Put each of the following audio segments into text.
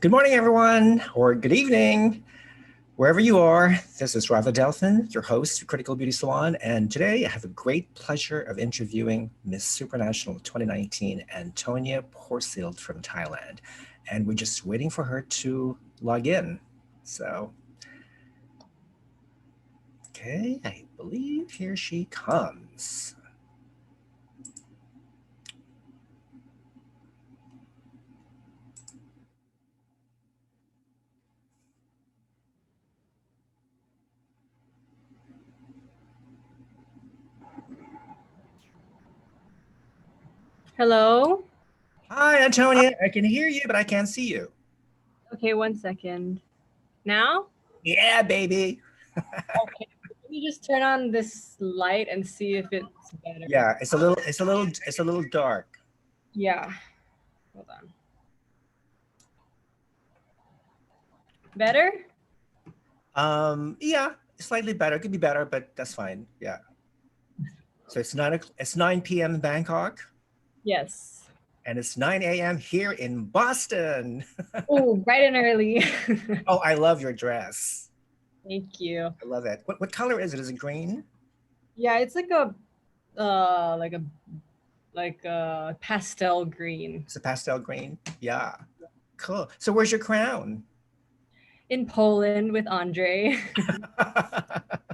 Good morning, everyone, or good evening, wherever you are. This is Rafa, your host of Critical Beauty Salon, and today I have a great pleasure of interviewing Miss Supranational 2019, Anntonia Porsild from Thailand. And we're just waiting for her to log in. So, okay, I believe here she comes. Hello? Hi, Anntonia. I can hear you, but I can't see you. Okay, 1 second. Now? Yeah, baby. Okay. Let me just turn on this light and see if it's better. Yeah, it's a little dark. Yeah. Hold on. Better? Yeah, slightly better. It could be better, but that's fine. Yeah. So it's 9 p.m. in Bangkok, Yes. and it's 9 a.m. here in Boston. Oh, bright and early. Oh, I love your dress. Thank you. I love it. What color is it? Is it green? Yeah, it's like a pastel green. It's a pastel green. Yeah. Cool. So where's your crown? In Poland with Andre.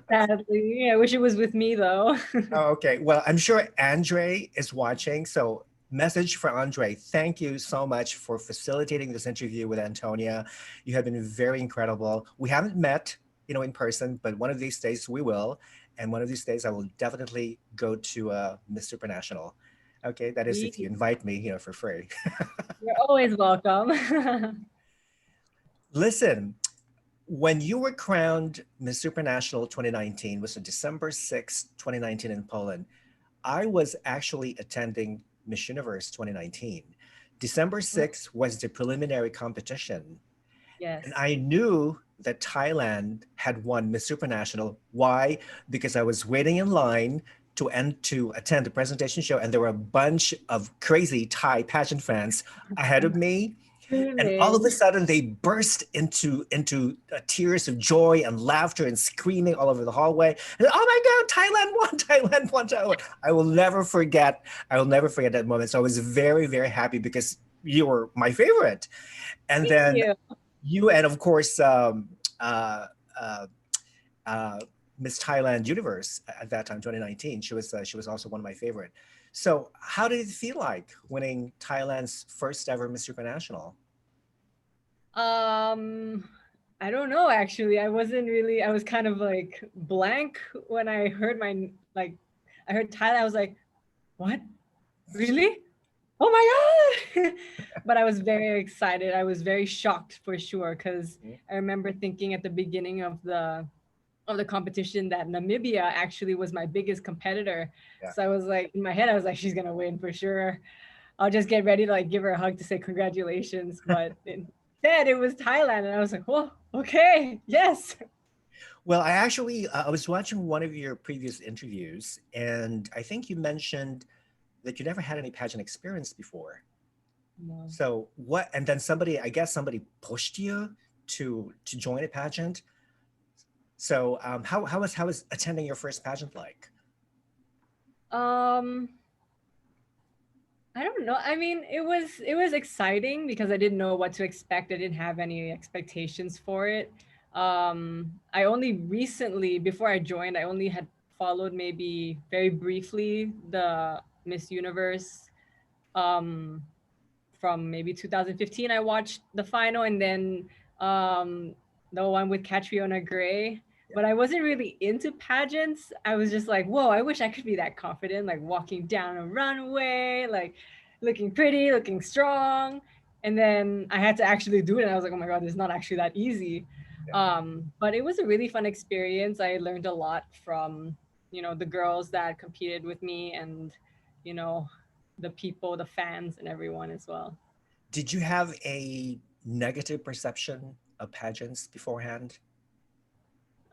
Sadly. I wish it was with me though. Oh, okay. Well, I'm sure Andre is watching. So message for Andre. Thank you so much for facilitating this interview with Anntonia. You have been very incredible. We haven't met, in person, but one of these days we will. And one of these days I will definitely go to Miss Supranational. Okay, that is if you invite me, for free. You're always welcome. Listen, when you were crowned Miss Supranational 2019, was on December 6th, 2019 in Poland. I was actually attending Miss Universe 2019. December 6th was the preliminary competition. Yes. And I knew that Thailand had won Miss Supranational. Why? Because I was waiting in line to attend the presentation show, and there were a bunch of crazy Thai pageant fans ahead of me. And all of a sudden, they burst into tears of joy and laughter and screaming all over the hallway. And, oh my God, Thailand won! Thailand won! Thailand won! I will never forget. I will never forget that moment. So I was very, very happy because you were my favorite. And then you and of course uh, uh, uh, Miss Thailand Universe at that time, 2019. She was also one of my favorite. So how did it feel like winning Thailand's first ever Miss Supranational? I don't know actually. I was kind of like blank when I heard I heard Thailand. I was like, what? Really? Oh my God. But I was very excited. I was very shocked for sure because I remember thinking at the beginning of the competition that Namibia actually was my biggest competitor. Yeah. So I was like, in my head, I was like, she's gonna win for sure. I'll just get ready to like give her a hug to say congratulations. But instead, it was Thailand, and I was like, oh, okay, yes. Well, I was watching one of your previous interviews, and I think you mentioned that you never had any pageant experience before. No. So what? And then I guess somebody pushed you to join a pageant. So how was attending your first pageant like? I don't know. I mean, it was exciting because I didn't know what to expect. I didn't have any expectations for it. I only recently, before I joined, I only had followed maybe very briefly the Miss Universe from maybe 2015. I watched the final, and then the one with Catriona Gray. But I wasn't really into pageants. I was just like, whoa, I wish I could be that confident, like walking down a runway, like looking pretty, looking strong. And then I had to actually do it. And I was like, oh my God, it's not actually that easy. But it was a really fun experience. I learned a lot from, the girls that competed with me and, the people, the fans, and everyone as well. Did you have a negative perception of pageants beforehand?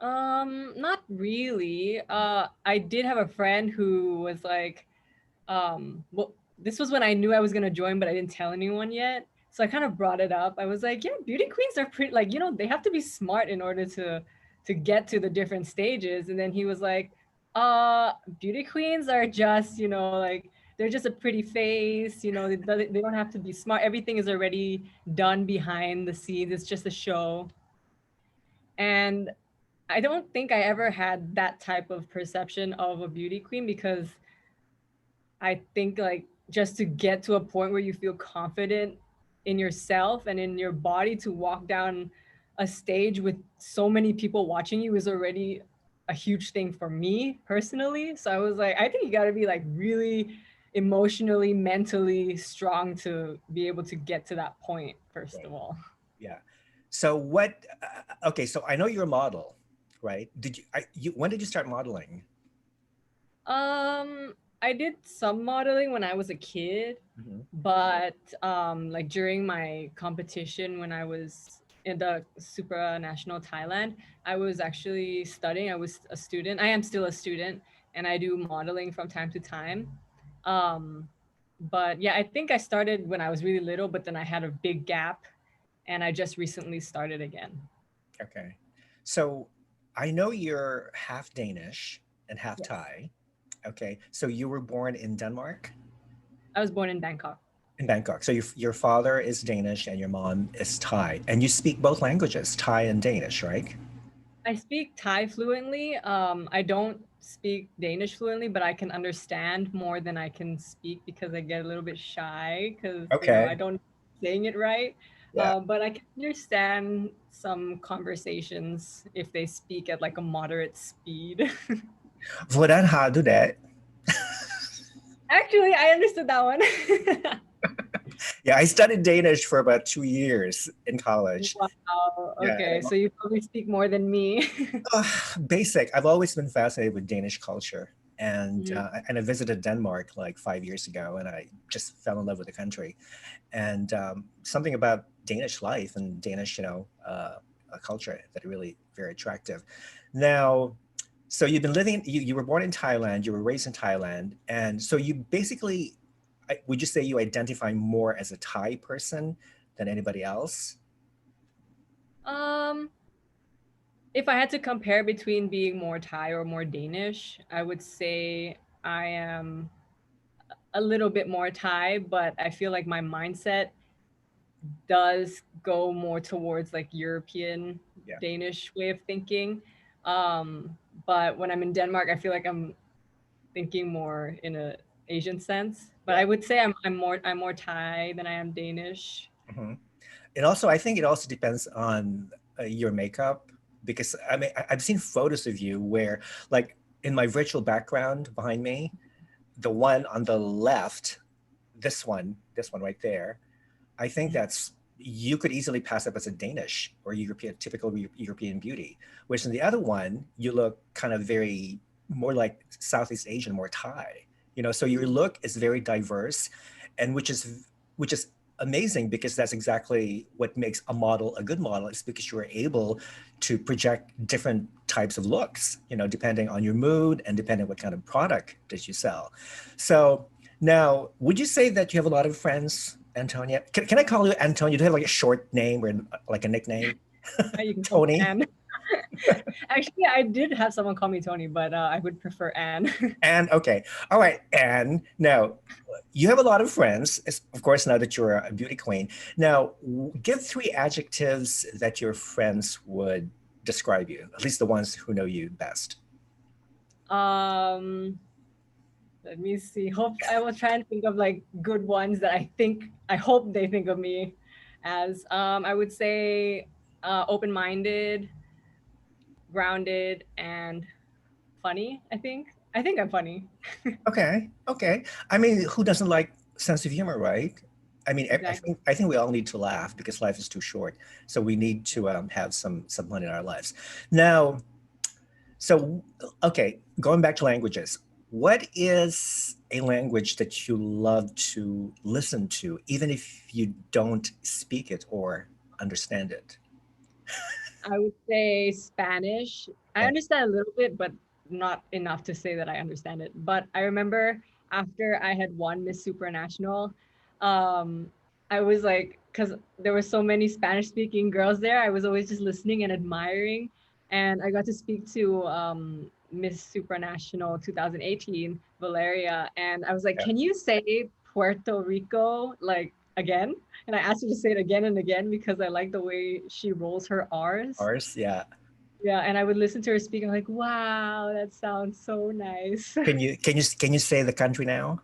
Not really. I did have a friend who was like, well, this was when I knew I was gonna join, but I didn't tell anyone yet. So I kind of brought it up. I was like, yeah, beauty queens are pretty, like, you know, they have to be smart in order to get to the different stages. And then he was like, beauty queens are just, you know, like, they're just a pretty face, you know, they don't have to be smart. Everything is already done behind the scenes. It's just a show. And I don't think I ever had that type of perception of a beauty queen, because I think, like, just to get to a point where you feel confident in yourself and in your body to walk down a stage with so many people watching you is already a huge thing for me personally. So I was like, I think you got to be like really emotionally, mentally strong to be able to get to that point, first Right. of all. Yeah. So what? Okay. So I know you're a model, right? When did you start modeling? I did some modeling when I was a kid, Mhm. but like during my competition when I was in the Supranational Thailand, I was actually studying. I was a student. I am still a student, and I do modeling from time to time. Um, but yeah, I think I started when I was really little, but then I had a big gap, and I just recently started again. Okay. So I know you're half Danish and half Yes, Thai. Okay. So you were born in Denmark? I was born in Bangkok. In Bangkok. So your father is Danish and your mom is Thai. And you speak both languages, Thai and Danish, right? I speak Thai fluently. I don't speak Danish fluently, but I can understand more than I can speak because I get a little bit shy because, you know, I Okay. don't saying it right. Yeah. But I can understand some conversations if they speak at like a moderate speed. Hvordan har du det? Actually, I understood that one. Yeah, I studied Danish for about 2 years in college. Wow. Yeah, Okay, so you probably speak more than me. basic. I've always been fascinated with Danish culture, and Mhm. I visited Denmark like 5 years ago, and I just fell in love with the country. And something about Danish life and Danish, a culture that are really very attractive. Now, so you've been living. You were born in Thailand. You were raised in Thailand, and so you basically, would you say you identify more as a Thai person than anybody else? Um, if I had to compare between being more Thai or more Danish, I would say I am a little bit more Thai, but I feel like my mindset does go more towards like European Yeah. Danish way of thinking. But when I'm in Denmark, I feel like I'm thinking more in a Asian sense. But Yeah. I would say I'm more Thai than I am Danish. Mhm. It also, I think it also depends on your makeup, because I mean, I've seen photos of you where, like, in my virtual background behind me, the one on the left, this one right there, I think that's, you could easily pass up as a Danish or European, typical European beauty. Whereas in the other one, you look kind of very more like Southeast Asian, more Thai. So your look is very diverse, and which is amazing, because that's exactly what makes a model a good model, is because you are able to project different types of looks, depending on your mood and depending on what kind of product that you sell. So now, would you say that you have a lot of friends, Antonia? Can I call you Antonia? Do you have like a short name or like a nickname? You can call me Tony? Anne. Actually, I did have someone call me Tony, but I would prefer Anne. And okay. All right. And now you have a lot of friends, of course, now that you're a beauty queen. Now, give 3 adjectives that your friends would describe you, at least the ones who know you best. um, Let me see. Hope I will try and think of like good ones that I hope they think of me as. I would say open-minded, grounded, and funny. I think I'm funny. Okay. Okay. I mean, who doesn't like sense of humor, right? I mean, I Exactly. think I think we all need to laugh because life is too short. So we need to have some fun in our lives. Now, so okay, going back to languages, what is a language that you love to listen to, even if you don't speak it or understand it? I would say Spanish. I And understand a little bit, but not enough to say that I understand it. But I remember after I had won Miss Supranational, um, I was like, because there were so many Spanish speaking girls there, I was always just listening and admiring. And I got to speak to Miss Supranational 2018, Valeria. And I was like, Yeah. can you say Puerto Rico like again? And I asked her to say it again and again because I like the way she rolls her R's. Ours, yeah. Yeah, and I would listen to her speak. I'm like, wow, that sounds so nice. Can you say the country now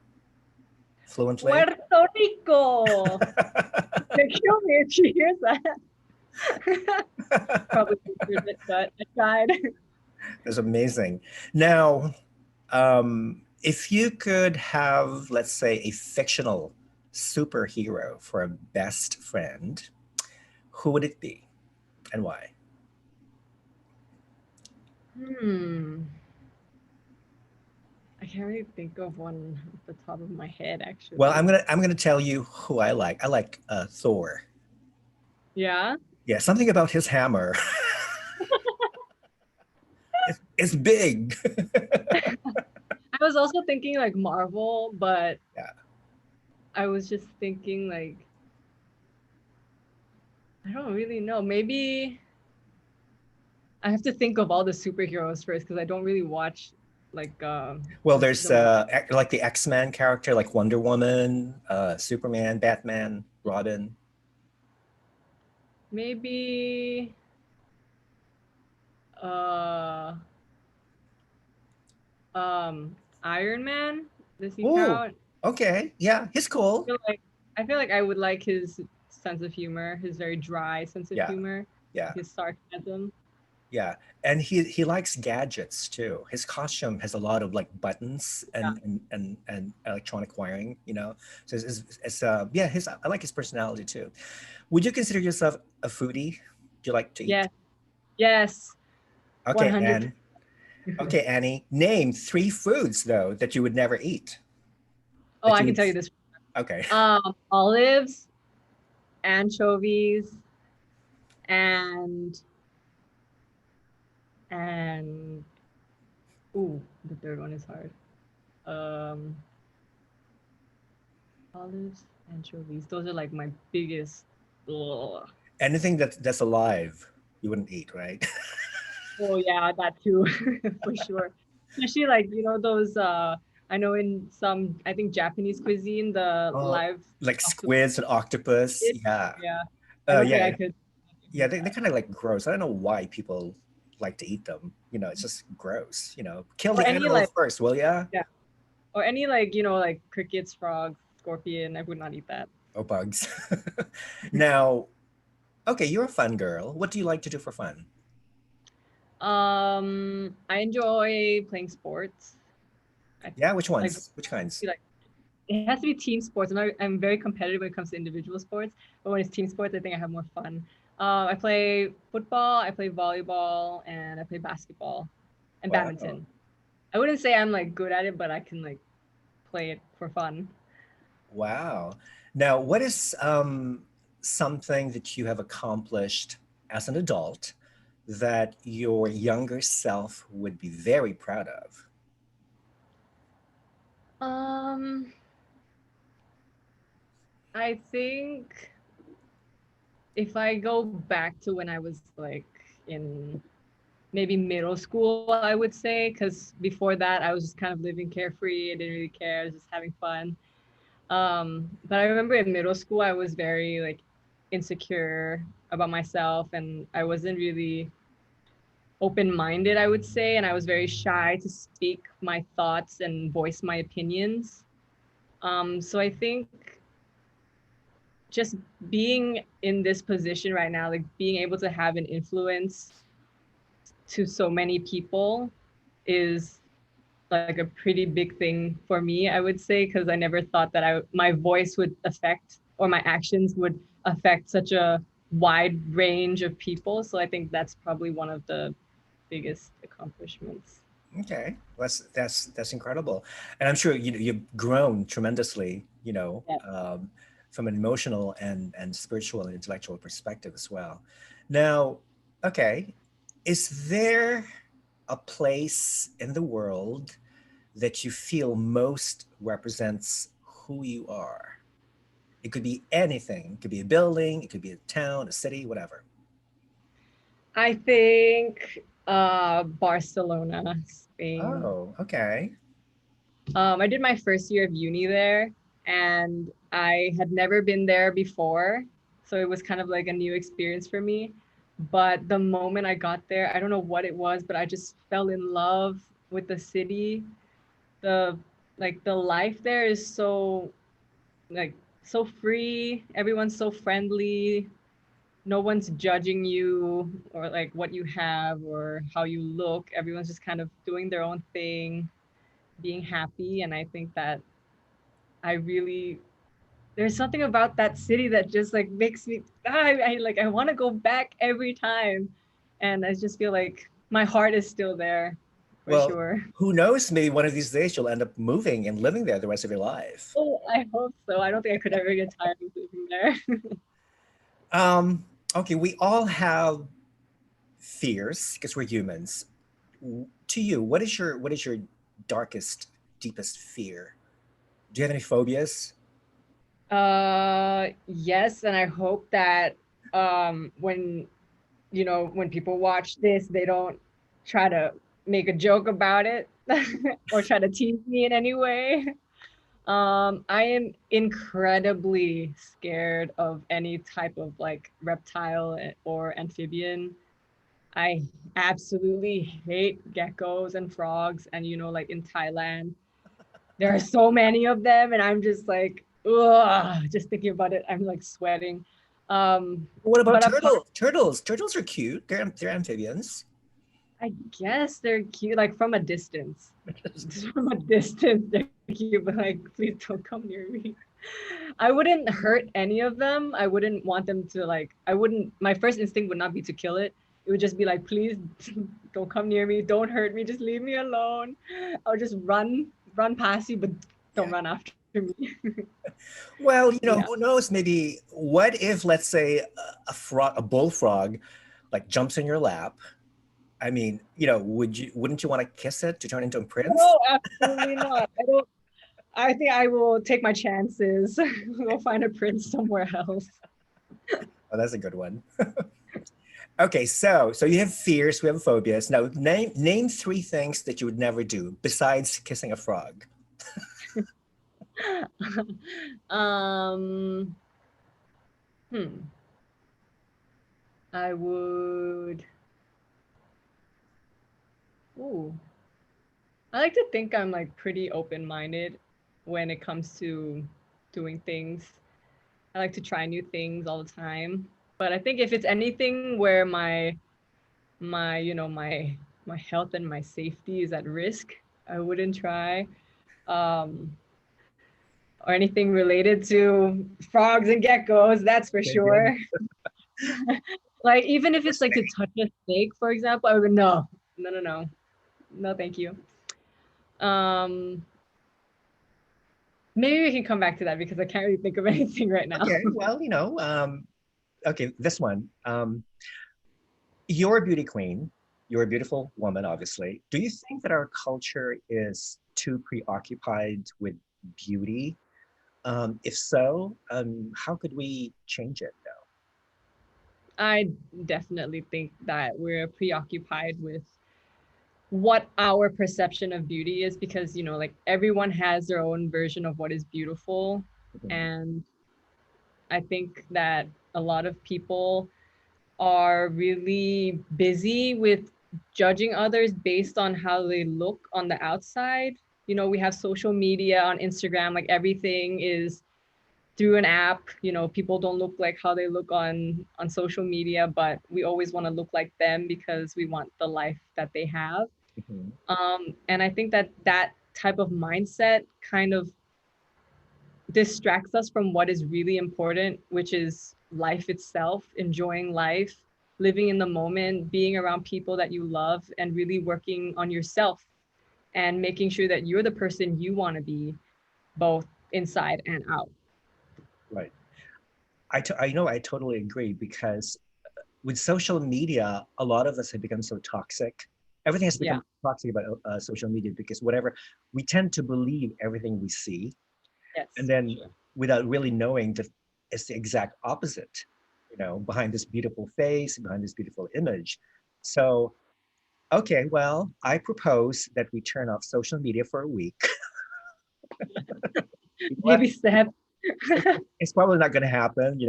fluently? Puerto Rico. Kill me if she hears that. Probably butchered it, but I tried. That's amazing. Now, if you could have, let's say, a fictional superhero for a best friend, who would it be and why? I can't really think of one off the top of my head, Well, actually. I'm gonna tell you who I like. I like Thor. Yeah. Yeah, something about his hammer. It's big. I was also thinking like Marvel, but Yeah. I was just thinking like, I don't really know. Maybe I have to think of all the superheroes first because I don't really watch like Well, there's the like the X-Men character, like Wonder Woman, Superman, Batman, Robin. maybe uh Iron Man. Does he Oh, count? okay. Yeah, he's cool. I feel like I would like his sense of humor, his very dry sense of Yeah, humor, yeah, his sarcasm. yeah. And he likes gadgets too. His costume has a lot of like buttons Yeah. and electronic wiring, you know. So yeah, his I like his personality too. Would you consider yourself a foodie? Do you like to eat? Yes. Yes. Okay, 100%. Anne. Okay, Annie. Name three foods though that you would never eat. Oh, That I you can would. tell you this. Okay. Olives, anchovies, and and ooh, the third one is hard. Um, olives, anchovies. Those are like my biggest. Ugh. Anything that's alive, you wouldn't eat, right? Oh yeah, that too, for sure. Especially like those. I know in some I think Japanese cuisine the Oh, live like octopus. squids and octopus. Yeah. Yeah, I don't think I Yeah. could Yeah, eat they're that. kind of like gross. I don't know why people like to eat them. You know, it's just gross. You know, kill Or the any animal like first, will ya? yeah, or any like like crickets, frogs, scorpion. I would not eat that. Oh, bugs. Now, okay, you're a fun girl. What do you like to do for fun? I enjoy playing sports. I Yeah, which like ones? Which kinds? like it has to be team sports. I'm very competitive when it comes to individual sports, but when it's team sports, I think I have more fun. I play football, I play volleyball, and I play basketball and Wow. badminton. I wouldn't say I'm like good at it, but I can like play it for fun. Wow. Now, what is something that you have accomplished as an adult that your younger self would be very proud of? Um, I think if I go back to when I was like in maybe middle school, I would say, because before that, I was just kind of living carefree. I didn't really care. I was just having fun. But I remember in middle school, I was very like insecure about myself, and I wasn't really open-minded, I would say, and I was very shy to speak my thoughts and voice my opinions. So I think just being in this position right now, like being able to have an influence to so many people is like a pretty big thing for me, I would say, because I never thought that my voice would affect or my actions would affect such a wide range of people. So I think that's probably one of the biggest accomplishments. Okay, that's incredible, and I'm sure you've grown tremendously. Yeah. From an emotional and spiritual and intellectual perspective as well. Now, okay, is there a place in the world that you feel most represents who you are? It could be anything. It could be a building, it could be a town, a city, whatever. I think Barcelona, Spain. Oh, okay. I did my first year of uni there, and I had never been there before. So it was kind of like a new experience for me. But the moment I got there, I don't know what it was, but I just fell in love with the city. The the life there is so like so free. Everyone's so friendly. No one's judging you or like what you have or how you look. Everyone's just kind of doing their own thing, being happy. And I think that I really there's something about that city that just like makes me I want to go back every time. And I just feel like my heart is still there for Well, sure. who knows? Maybe one of these days you'll end up moving and living there the rest of your life. Oh, I hope so. I don't think I could ever get tired of living there. Okay, we all have fears because we're humans. To you, what is your darkest, deepest fear? Do you have any phobias? Yes, and I hope that when when people watch this, they don't try to make a joke about it or try to tease me in any way. I am incredibly scared of any type of like reptile or amphibian. I absolutely hate geckos and frogs, and like in Thailand, there are so many of them, and I'm just like, ugh, just thinking about it, I'm like sweating. What about But apart, turtles? Turtles are cute. They're amphibians. I guess they're cute, like from a distance. Just from a distance, they're cute, but like, please don't come near me. I wouldn't hurt any of them. I wouldn't want them to like. I wouldn't. My first instinct would not be to kill it. It would just be like, please don't come near me. Don't hurt me. Just leave me alone. I'll just run past you, but don't Yeah. run after me. Well, Yeah. who knows? Maybe what if, let's say, a bullfrog, like jumps in your lap? I mean, wouldn't you want to kiss it to turn into a prince? No, absolutely not. I don't. I think I will take my chances. We'll find a prince somewhere else. Oh, that's a good one. Okay, so you have fears, we have phobias. Now name three things that you would never do besides kissing a frog. um. Hmm. I would. Ooh. I like to think I'm like pretty open-minded when it comes to doing things. I like to try new things all the time. But I think if it's anything where my health and my safety is at risk, I wouldn't try. Um, or anything related to frogs and geckos, that's for Okay, good. sure. Like even if it's like to touch a snake, for example, I would no, no, no, no, no, thank you. Um, Maybe we can come back to that because I can't really think of anything right now. Okay, well, okay, this one. You're a beauty queen. You're a beautiful woman, obviously. Do you think that our culture is too preoccupied with beauty? If so, how could we change it, though? I definitely think that we're preoccupied with what our perception of beauty is because, like everyone has their own version of what is beautiful. Mhm. And I think that a lot of people are really busy with judging others based on how they look on the outside. We have social media on Instagram, like everything is through an app. People don't look like how they look on social media, but we always want to look like them because we want the life that they have. Mhm. And I think that that type of mindset kind of distracts us from what is really important, which is life itself, enjoying life, living in the moment, being around people that you love, and really working on yourself and making sure that you're the person you want to be, both inside and out. Right. I know I totally agree because with social media, a lot of us have become so toxic. Everything has Yeah. become toxic about social media because whatever we tend to believe everything we see, and Yes, for then sure. without really knowing that it's the exact opposite, behind this beautiful face, behind this beautiful image. So, okay, well, I propose that we turn off social media for a week. You know what? Baby step. It's probably not going to happen,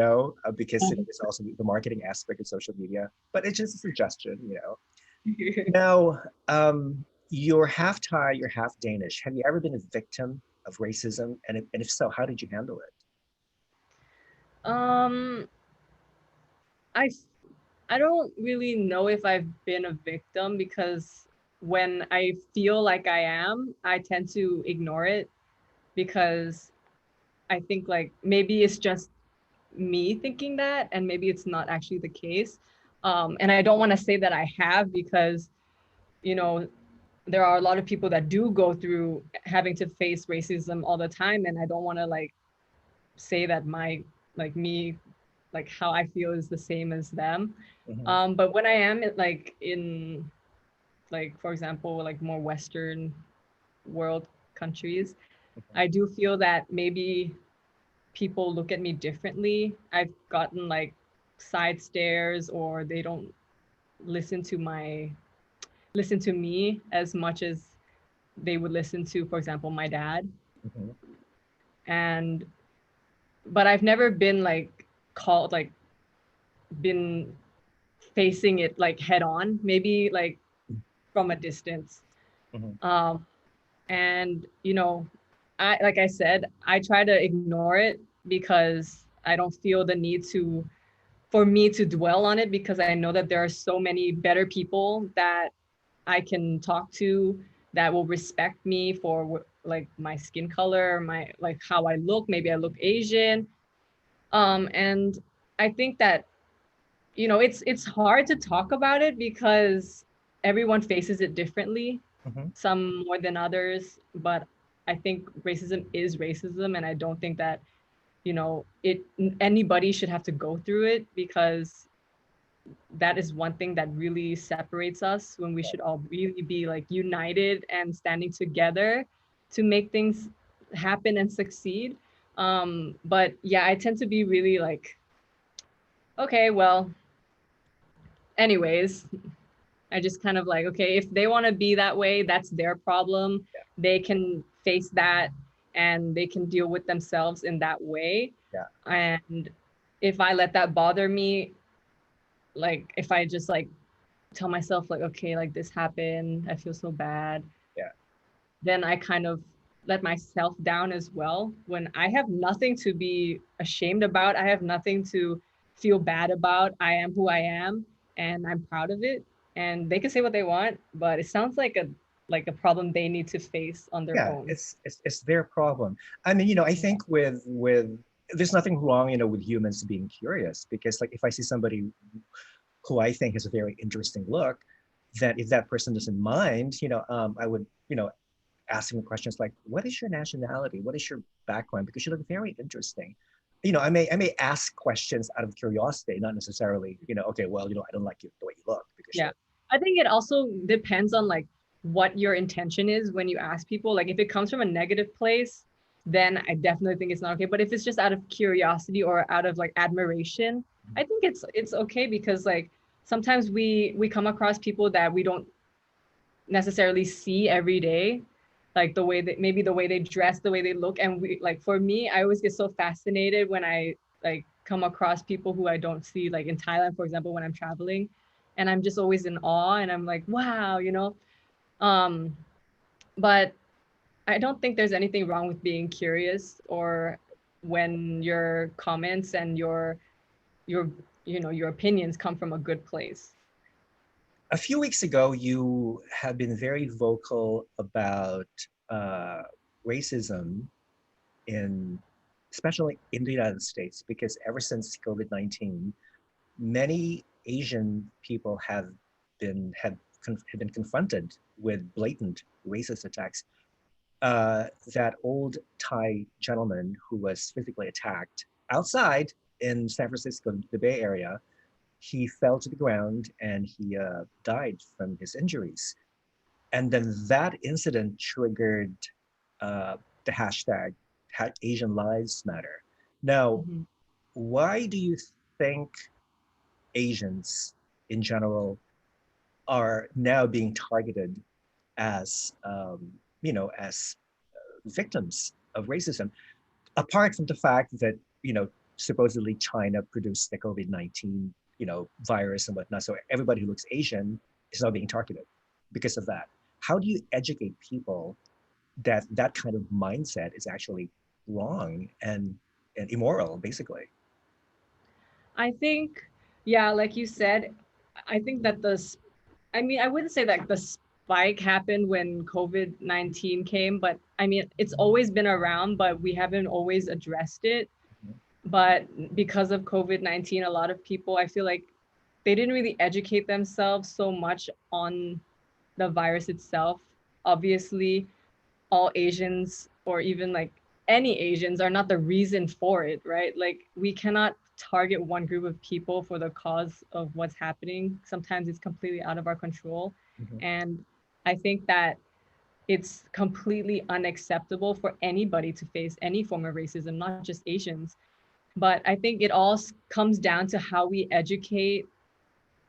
because there's also the marketing aspect of social media, but it's just a suggestion. Now, you're half Thai, you're half Danish. Have you ever been a victim of racism? And if so, how did you handle it? um I f- I don't really know if I've been a victim, because when I feel like I am, I tend to ignore it, because I think like maybe it's just me thinking that, and maybe it's not actually the case. And I don't want to say that I have, because you know there are a lot of people that do go through having to face racism all the time, and I don't want to like say that my like me like how I feel is the same as them. Mhm. But when I am like in like for example like more Western world countries, I do feel that maybe people look at me differently. I've gotten like side stares, or they don't listen to me as much as they would listen to, for example, my dad. Mhm. And but I've never been like called like been facing it like head on, maybe like from a distance. Mhm. Um, and I like I said, I try to ignore it, because I don't feel the need to for me to dwell on it, because I know that there are so many better people that I can talk to, that will respect me for like my skin color, my like how I look, maybe I look Asian. And I think that it's hard to talk about it, because everyone faces it differently, Mhm. some more than others. But I think racism is racism, and I don't think that it anybody should have to go through it, because that is one thing that really separates us, when we should all really be like united and standing together to make things happen and succeed. But yeah, I tend to be really like, okay, well, anyways, I just kind of like, okay, if they want to be that way, that's their problem. Yeah. They can face that, and they can deal with themselves in that way. Yeah. And if I let that bother me, like if I just like tell myself like, okay, like this happened, I feel so bad, Yeah. then I kind of let myself down as well, when I have nothing to be ashamed about. I have nothing to feel bad about. I am who I am, and I'm proud of it. And they can say what they want, but it sounds like a problem they need to face on their Yeah, own. it's their problem. I mean, I think with there's nothing wrong, with humans being curious, because like if I see somebody who I think has a very interesting look, that if that person doesn't mind, I would, ask him questions like, what is your nationality? What is your background? Because you look very interesting. I may ask questions out of curiosity, not necessarily, okay, well, I don't like you the way you look because Yeah. I think it also depends on like what your intention is when you ask people. Like if it comes from a negative place, then I definitely think it's not okay. But if it's just out of curiosity or out of like admiration, I think it's okay, because like sometimes we come across people that we don't necessarily see every day, like the way that maybe the way they dress, the way they look. And we like for me, I always get so fascinated when I like come across people who I don't see, like in Thailand, for example, when I'm traveling, and I'm just always in awe, and I'm like, wow. um but I don't think there's anything wrong with being curious, or when your comments and your your opinions come from a good place. a few weeks ago, you have been very vocal about uh, racism in, especially in the United States, because ever since COVID-19, many Asian people have been confronted with blatant racist attacks. That old Thai gentleman who was physically attacked outside in San Francisco, the Bay Area, he fell to the ground and he died from his injuries. And then that incident triggered the hashtag Asian lives matter. Now, Mhm. why do you think Asians in general are now being targeted as as victims of racism, apart from the fact that supposedly China produced the COVID-19 virus and whatnot, so everybody who looks Asian is now being targeted because of that. How do you educate people that that kind of mindset is actually wrong and immoral, basically? I think, yeah, like you said, I think that I mean, I wouldn't say that the spike happened when COVID-19 came, but I mean, it's always been around, but we haven't always addressed it. But because of COVID-19, a lot of people, I feel like they didn't really educate themselves so much on the virus itself. Obviously, all Asians or even like any Asians are not the reason for it, right? Like we cannot target one group of people for the cause of what's happening. Sometimes it's completely out of our control. Mhm. And I think that it's completely unacceptable for anybody to face any form of racism, not just Asians. But I think it all comes down to how we educate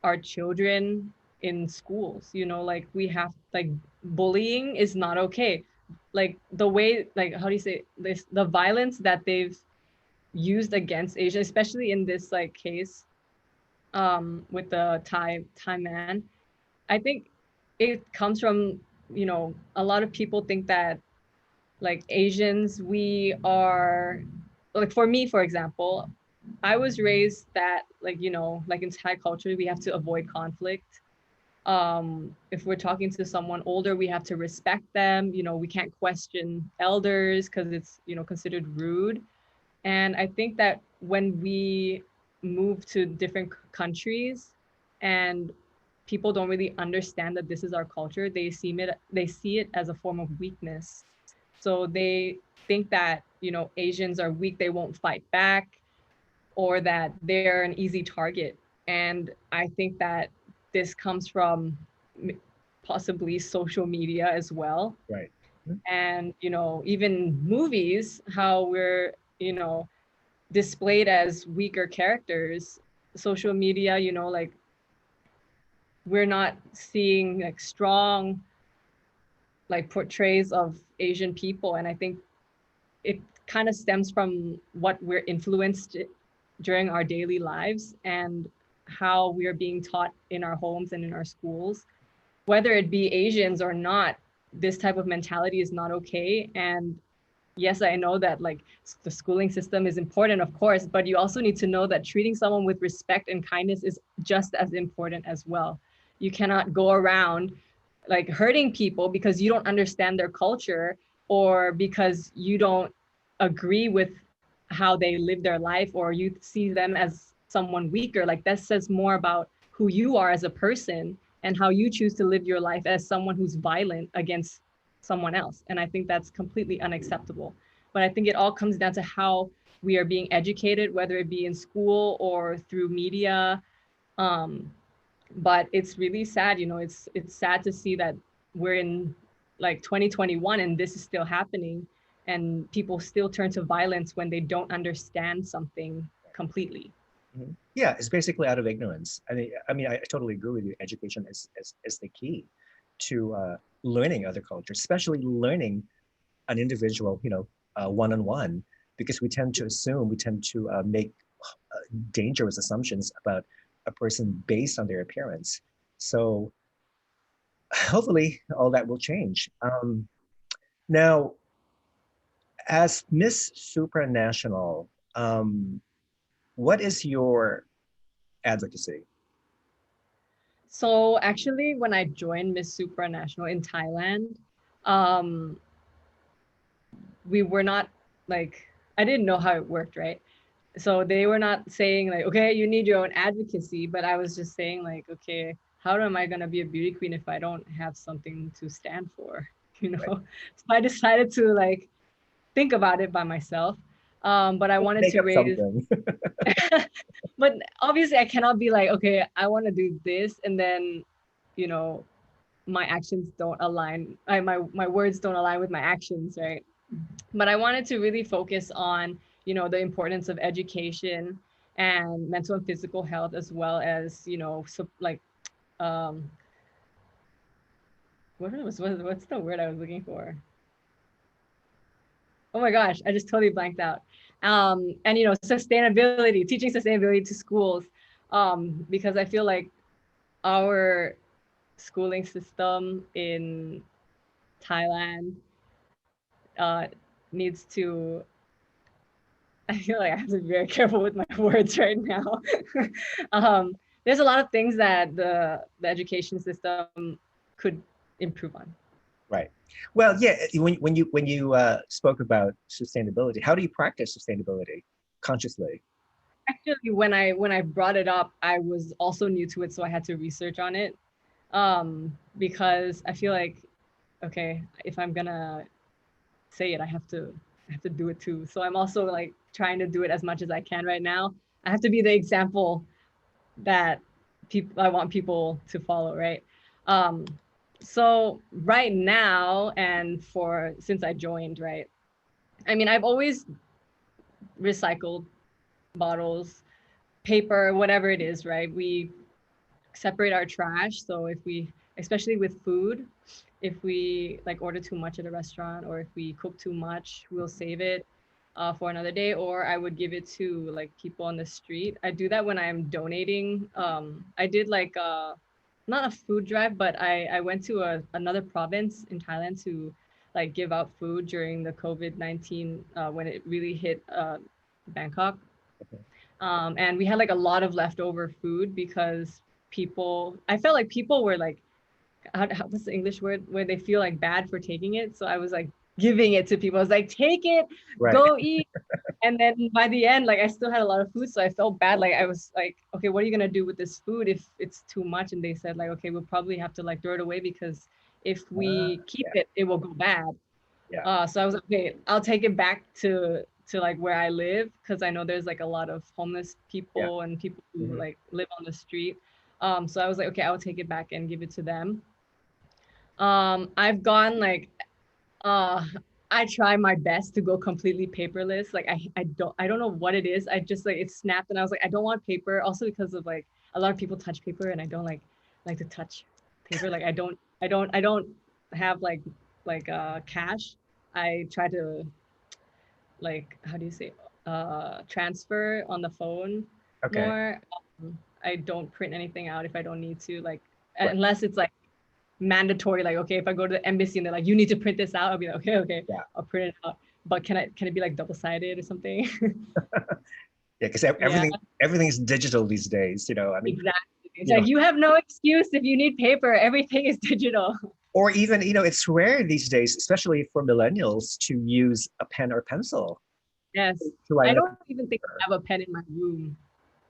our children in schools. Like we have, like, bullying is not okay. Like the way, like, how do you say this, the violence that they've used against Asia, especially in this like case with the Thai man. I think it comes from, a lot of people think that, like, Asians, we are, like, for me, for example, I was raised that, like, like in Thai culture, we have to avoid conflict. If we're talking to someone older, we have to respect them. We can't question elders because it's, considered rude. And I think that when we move to different countries and people don't really understand that this is our culture, they see it as a form of weakness. So they think that, Asians are weak, they won't fight back, or that they're an easy target. And I think that this comes from possibly social media as well. Right. Mhm. And, even movies, how we're, displayed as weaker characters. Social media, like, we're not seeing like strong like portrays of Asian people. And I think it kind of stems from what we're influenced during our daily lives and how we are being taught in our homes and in our schools. Whether it be Asians or not, this type of mentality is not okay. And yes, I know that, like, the schooling system is important, of course, but you also need to know that treating someone with respect and kindness is just as important as well. You cannot go around like hurting people because you don't understand their culture, or because you don't agree with how they live their life, or you see them as someone weaker. Like, that says more about who you are as a person and how you choose to live your life as someone who's violent against someone else. And I think that's completely unacceptable. But I think it all comes down to how we are being educated, whether it be in school or through media. Um, but it's really sad, it's sad to see that we're in like 2021 and this is still happening, and people still turn to violence when they don't understand something completely. Mhm. Yeah, it's basically out of ignorance. I totally agree with you. Education is the key to learning other cultures, especially learning an individual, one-on-one, because we tend to make dangerous assumptions about a person based on their appearance. So hopefully all that will change. Now, as Miss Supranational, what is your advocacy? So actually, when I joined Miss Supranational in Thailand, um, we were not, like, I didn't know how it worked, right? So they were not saying like, okay, you need your own advocacy, but I was just saying like, okay, how am I going to be a beauty queen if I don't have something to stand for? Right. So I decided to like think about it by myself. But I wanted Make to up raise, something. but obviously I cannot be like, okay, I want to do this, and then, you know my actions don't align, my words don't align with my actions, right? But I wanted to really focus on, you know, the importance of education and mental and physical health, as well as, you know, so like, um, what's the word I was looking for? Oh my gosh, I just totally blanked out. And you know, sustainability, teaching sustainability to schools, because I feel like our schooling system in Thailand needs to. I feel like I have to be very careful with my words right now. There's a lot of things that the education system could improve on. Right. Well, yeah. When you spoke about sustainability, how do you practice sustainability consciously? Actually, when I brought it up, I was also new to it, so I had to research on it. Because I feel like, okay, if I'm gonna say it, I have to do it too. So I'm also like trying to do it as much as I can right now. I have to be the example that I want people to follow, right? Um, so right now, and for since I joined, right? I mean, I've always recycled bottles, paper, whatever it is, right? We separate our trash. So if we, especially with food, if we like order too much at a restaurant, or if we cook too much, we'll save it for another day, or I would give it to like people on the street. I do that when I'm donating. I did like not a food drive, but I went to another province in Thailand to like give out food during the COVID-19 when it really hit Bangkok. And we had like a lot of leftover food because I felt like people were like, what's the English word, where they feel like bad for taking it. So I was like giving it to people. I was like, take it, Right. go eat. And then by the end, like I still had a lot of food. So I felt bad. Like I was like, okay, what are you going to do with this food if it's too much? And they said like, okay, we'll probably have to like throw it away because if we keep Yeah. it, it will go bad. Yeah. So I was like, okay, I'll take it back to like where I live, because I know there's like a lot of homeless Yeah. people and people who Mhm. like live on the street. So I was like, okay, I'll take it back and give it to them. I've gone like uh I try my best to go completely paperless. Like I don't know what it is. I just like it snapped and I was like, I don't want paper. Also because of like a lot of people touch paper and I don't like to touch paper. Like I don't have like cash. I try to, like, how do you say, transfer on the phone Okay. more. I don't print anything out if I don't need to, like Right. unless it's like mandatory, like okay, if I go to the embassy and they're like, you need to print this out, I'll be like, okay, Yeah. I'll print it out. But can it be like double-sided or something? Yeah. Because Yeah, everything's digital these days. I mean, exactly. It's you know, like you have no excuse if you need paper, everything is digital. or even, it's rare these days, especially for millennials, to use a pen or pencil Yes, to write I on a don't even think computer. I have a pen in my room.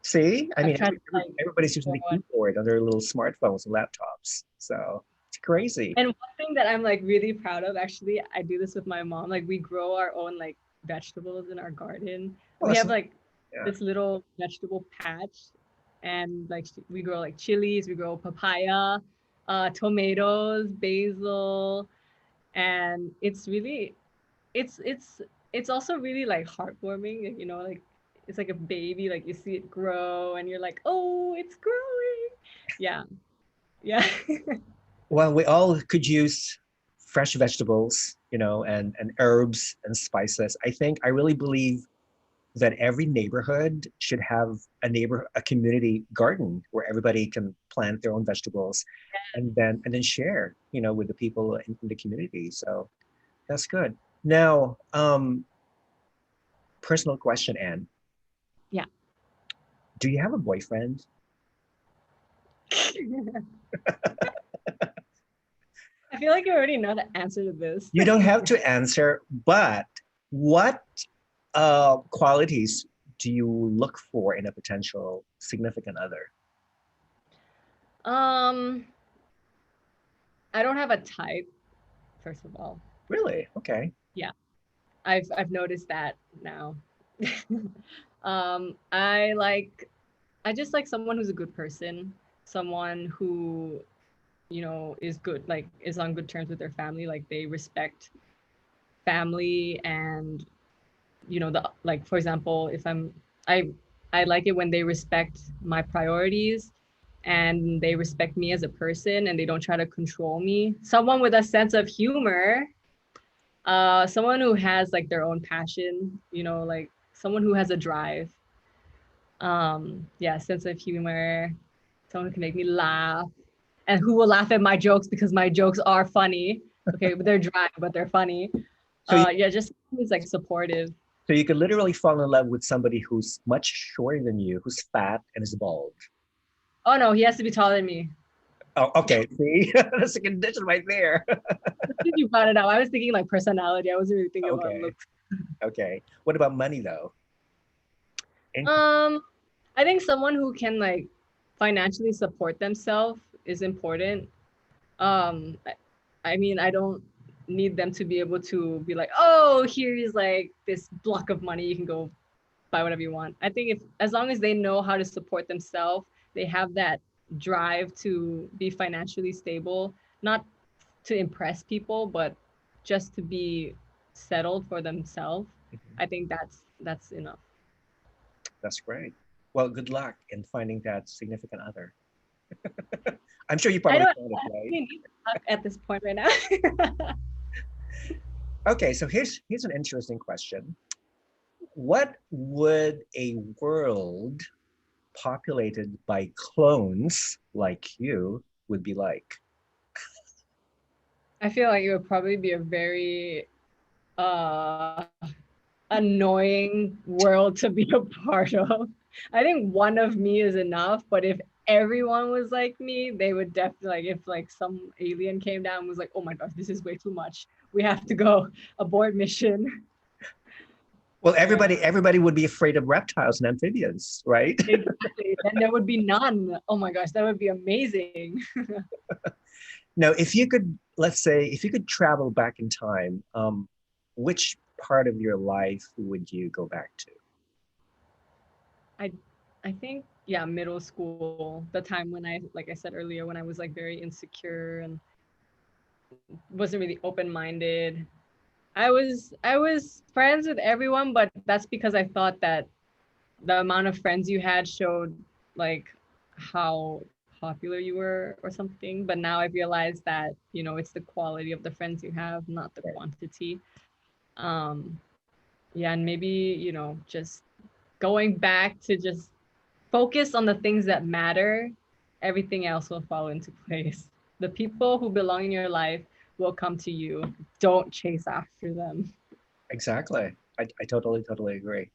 See, I I've mean, tried to like everybody's using grow the one. keyboard on their little smartphones and laptops. So it's crazy. And one thing that I'm like really proud of, actually, I do this with my mom. Like we grow our own like vegetables in our garden. Well, We that's have like yeah. this little vegetable patch, and like we grow like chilies, we grow papaya, tomatoes, basil, and it's really, it's also really like heartwarming. You know, like it's like a baby. Like you see it grow, and you're like, oh, it's growing. Yeah, yeah. Well, we all could use fresh vegetables, and herbs and spices. I really believe that every neighborhood should have a community garden where everybody can plant their own vegetables and then share, with the people in the community. So that's good. Now, personal question, Anne. Yeah. Do you have a boyfriend? I feel like you already know the answer to this. You don't have to answer, but what qualities do you look for in a potential significant other? um, I don't have a type, first of all. Really? Okay. Yeah, I've noticed that now. I like, I just like someone who's a good person, someone who, is good, like is on good terms with their family, like they respect, family and, you know, the, like, for example, if I like it when they respect my priorities and they respect me as a person and they don't try to control me. Someone with a sense of humor, someone who has like their own passion, you know, like someone who has a drive. Yeah, sense of humor, someone who can make me laugh and who will laugh at my jokes because my jokes are funny. Okay, but they're dry, but they're funny. So you, Yeah, just who's like supportive. so you could literally fall in love with somebody who's much shorter than you, who's fat and is bald. Oh no, he has to be taller than me. Oh, okay. See, that's a condition right there. You brought it up. I was thinking like personality. I wasn't really thinking about Okay. looks. Okay. What about money though? I think someone who can like financially support themselves is important. Um, I mean, I don't need them to be able to be like, oh, here's like this block of money, you can go buy whatever you want. I think if as long as they know how to support themselves, they have that drive to be financially stable, not to impress people, but just to be settled for themselves. I think that's enough. That's great. Well, good luck in finding that significant other. I'm sure you I probably don't found it, I right? really need luck at this point right now. Okay, so here's an interesting question. What would a world populated by clones like you would be like? I feel like it would probably be a very uh annoying world to be a part of. I think one of me is enough, but if everyone was like me, they would definitely like if like some alien came down and was like, oh my gosh, this is way too much. We have to go abort mission. Well, Yeah, everybody would be afraid of reptiles and amphibians, right? exactly. Then there would be none. Oh my gosh, that would be amazing. Now, if you could, let's say, if you could travel back in time, which part of your life would you go back to? I I think yeah, middle school, the time when I like I said earlier, when I was like very insecure and wasn't really open-minded. I was friends with everyone, but that's because I thought that the amount of friends you had showed like how popular you were or something. But now I realized that, you know, it's the quality of the friends you have, not the Right. quantity. Um, yeah, and maybe, you know, just going back to just focus on the things that matter, everything else will fall into place. The people who belong in your life will come to you. Don't chase after them. Exactly. I totally agree.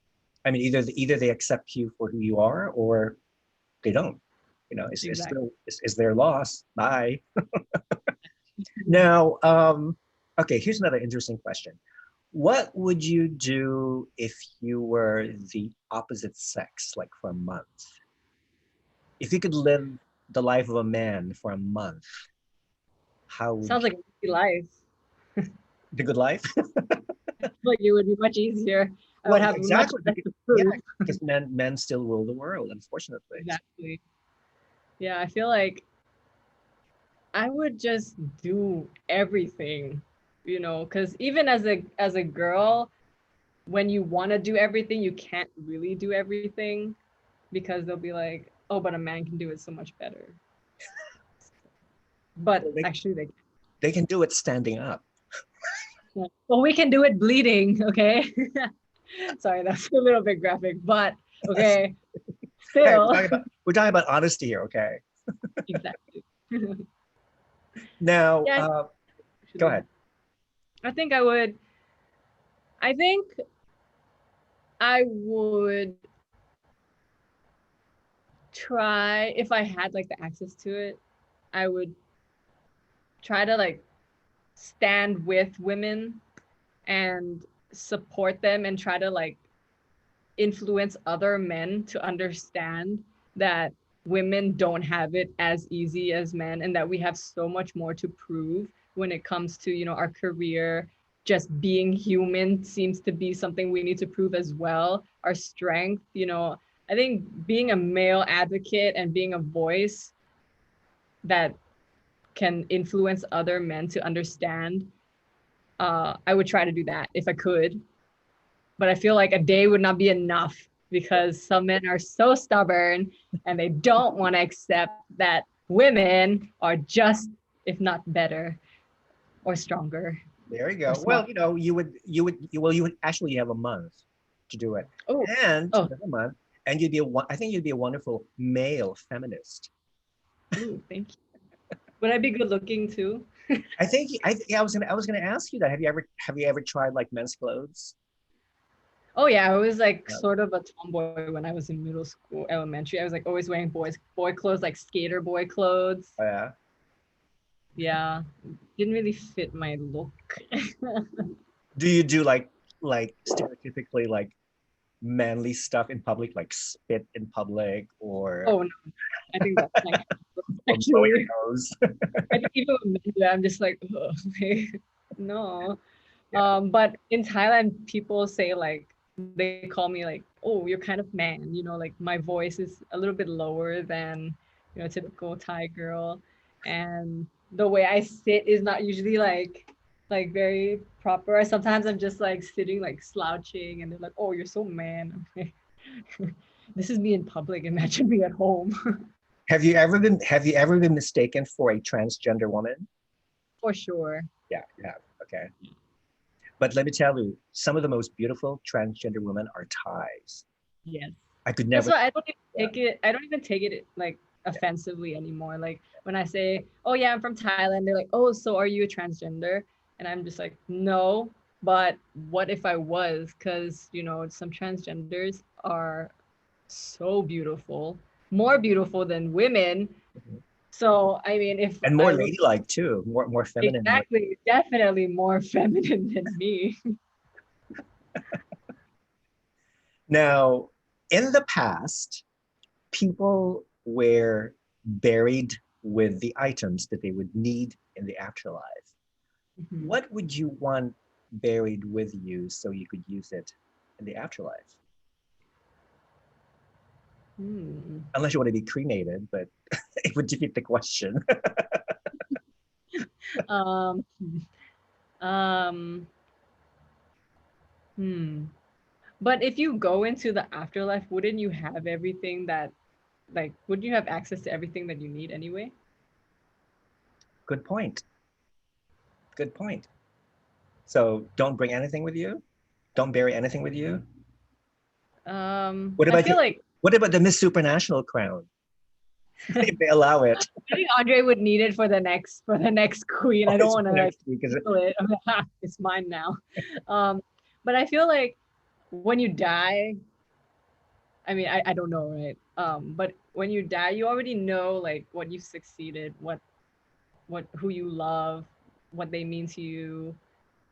I mean, either they accept you for who you are or they don't. You know, it's Exactly. still it's their loss. Bye. Now, okay, here's another interesting question. What would you do if you were the opposite sex, like for a month? If you could live the life of a man for a month, how would Sounds like a easy life. the good life? Like it would be much easier. I would Well, have much exactly. less Because, to yeah, prove. because men still rule the world, unfortunately. Exactly. Yeah, I feel like I would just do everything, you know, because even as a girl, when you want to do everything, you can't really do everything because they'll be like, oh, but a man can do it so much better. But Well, actually, they can do it standing up. can't. Well, we can do it bleeding, okay? Sorry, that's a little bit graphic, but okay, Hey, still. we're talking about honesty here, okay? Exactly. Now, Yeah, go ahead. I think I think I would try if I had like the access to it, I would try to like stand with women and support them and try to like influence other men to understand that women don't have it as easy as men and that we have so much more to prove when it comes to, you know, our career. Just being human seems to be something we need to prove as well. Our strength, you know, I think being a male advocate and being a voice that can influence other men to understand I would try to do that if I could. But I feel like a day would not be enough because some men are so stubborn and they don't want to accept that women are just, if not better, or stronger. There you go. Well, you would actually have a month to do it, Oh, and oh, a month, and I think you'd be a wonderful male feminist. ooh, thank you. Would I be good looking too? I was gonna ask you that. Have you ever tried like men's clothes? Oh yeah, I was like Yeah. sort of a tomboy when I was in middle school, elementary. I was like always wearing boy clothes, like skater boy clothes. Yeah. Yeah, didn't really fit my look. Do you do like stereotypically like manly stuff in public, like spit in public Oh no, I think that's like or blow your actually. nose? I think even with men, I'm just like, no. But in Thailand, people say like they call me like, oh, you're kind of man, like my voice is a little bit lower than typical Thai girl, and the way I sit is not usually like very proper. Sometimes I'm just like sitting like slouching, and they're like, oh, you're so man. This is me in public. Imagine me at home. Have you ever been mistaken for a transgender woman? For sure. Yeah, you have. Okay. But let me tell you, some of the most beautiful transgender women are Thais. Yes. I could That's never. why I don't even Yeah, take it. I don't even take it like offensively anymore. Like when I say, "Oh yeah, I'm from Thailand," they're like, "Oh, so are you a transgender?" And I'm just like, "No, but what if I was?" Because some transgenders are so beautiful, more beautiful than women. mhm. So I mean, if And more I look ladylike too, more feminine. More. exactly, definitely more feminine than me. Now, in the past, people were buried with the items that they would need in the afterlife. Mhm. What would you want buried with you so you could use it in the afterlife? Hmm. Unless you want to be cremated, but it would defeat the question. Um. Um. Hmm. But if you go into the afterlife, wouldn't you have everything that, like, wouldn't you have access to everything that you need anyway? Good point. Good point. So don't bring anything with you. Don't bury anything with you. What I about feel you? like What about the Miss Supranational crown? If they allow it. I think Andre would need it for the next queen. Oh, I don't it's want for to next week, is it? steal it. I'm like, it's mine now. Um, but I feel like when you die, I mean, I don't know, right? But when you die, you already know like what you succeeded, what who you love, what they mean to you.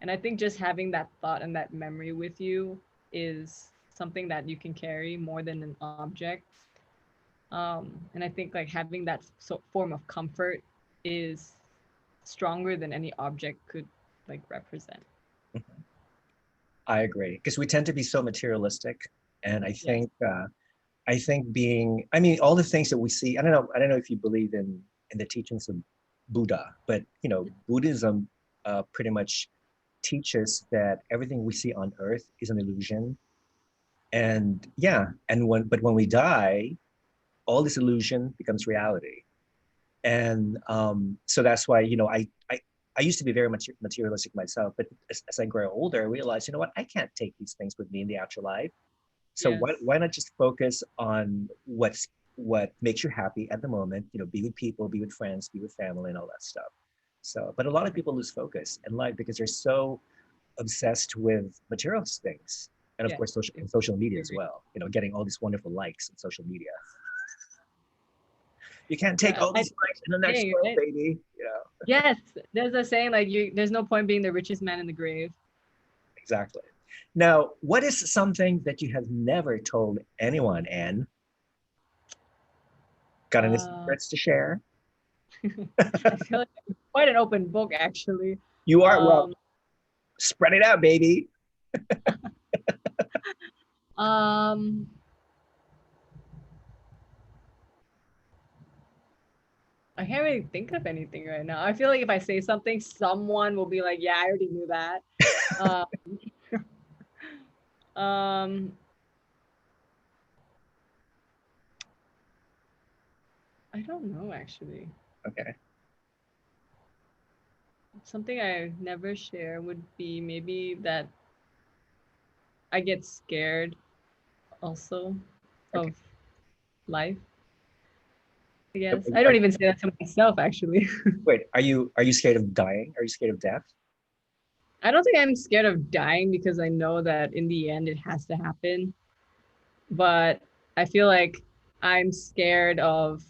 And I think just having that thought and that memory with you is something that you can carry more than an object. And I think like having that form of comfort is stronger than any object could like represent. I agree because we tend to be so materialistic, and Yes. I think being I mean all the things that we see. I don't know if you believe in the teachings of Buddha, but Buddhism pretty much teaches that everything we see on Earth is an illusion, and yeah, and when we die, all this illusion becomes reality. And so that's why I used to be very much materialistic myself, but as I grow older, I realized, you know what, I can't take these things with me in the afterlife. So Yes. why not just focus on what makes you happy at the moment? Be with people, be with friends, be with family, and all that stuff. So, but a lot of people lose focus in life because they're so obsessed with material things, and of Yes. course, social media as well. Getting all these wonderful likes on social media. You can't take all I these likes in the next saying, world, right? baby. Yes. There's a saying like there's no point being the richest man in the grave. Exactly. Now, what is something that you have never told anyone, Anne? Got any Uh, secrets to share? I feel like I'm quite an open book actually. You are, well, Um, spread it out, baby. um, I can't really think of anything right now. I feel like if I say something, someone will be like, yeah, I already knew that. um, um, I don't know, actually. Okay. Something I never share would be maybe that I get scared also Okay. of life. I Uh, guess I don't even say that to myself, actually. Wait, are you scared of dying? Are you scared of death? I don't think I'm scared of dying because I know that in the end it has to happen. But I feel like I'm scared of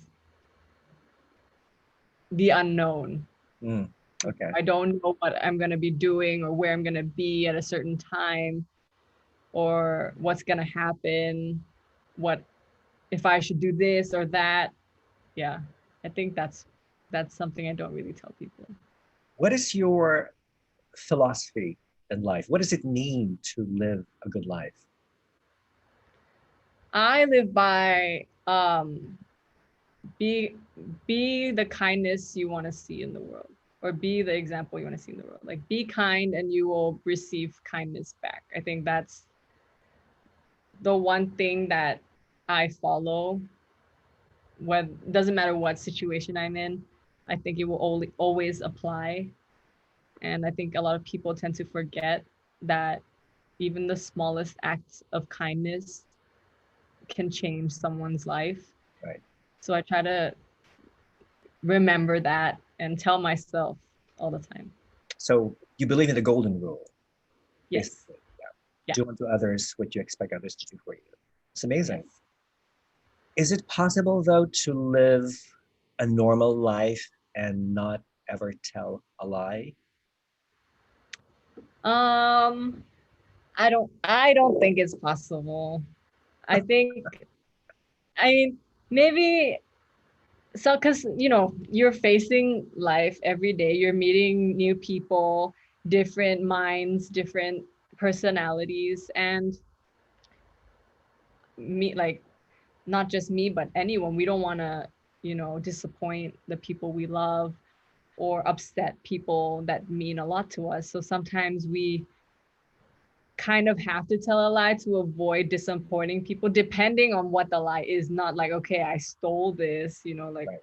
the unknown. Mm, okay. I don't know what I'm going to be doing or where I'm going to be at a certain time or what's going to happen, what if I should do this or that. Yeah, I think that's something I don't really tell people. What is your philosophy in life? What does it mean to live a good life? I live by be be the kindness you want to see in the world, or be the example you want to see in the world. Like, be kind and you will receive kindness back. I think that's the one thing that I follow. When doesn't matter what situation I'm in, I think it will always apply. And I think a lot of people tend to forget that even the smallest acts of kindness can change someone's life. Right. So I try to remember that and tell myself all the time. So you believe in the golden rule, Yes. basically. Yeah. Yeah. Do unto others what you expect others to do for you. It's amazing. Yes. Is it possible though to live a normal life and not ever tell a lie? Um, I don't think it's possible. I think I mean maybe so, because you're facing life every day, you're meeting new people, different minds, different personalities, and me, like, not just me but anyone, we don't want to disappoint the people we love or upset people that mean a lot to us. So sometimes we kind of have to tell a lie to avoid disappointing people, depending on what the lie is. Not like, okay, I stole this, like, Right.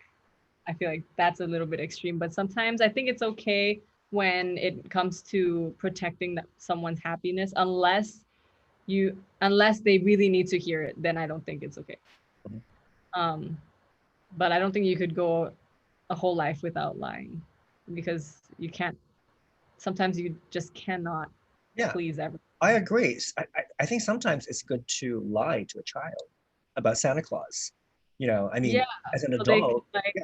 I feel like that's a little bit extreme, but sometimes I think it's okay when it comes to protecting someone's happiness, unless they really need to hear it, then I don't think it's okay. Mhm. Um, but I don't think you could go a whole life without lying, because you can't. Sometimes you just cannot Yeah, please everyone. I agree. I think sometimes it's good to lie to a child about Santa Claus. I mean, Yeah, as an so they could adult, like yeah,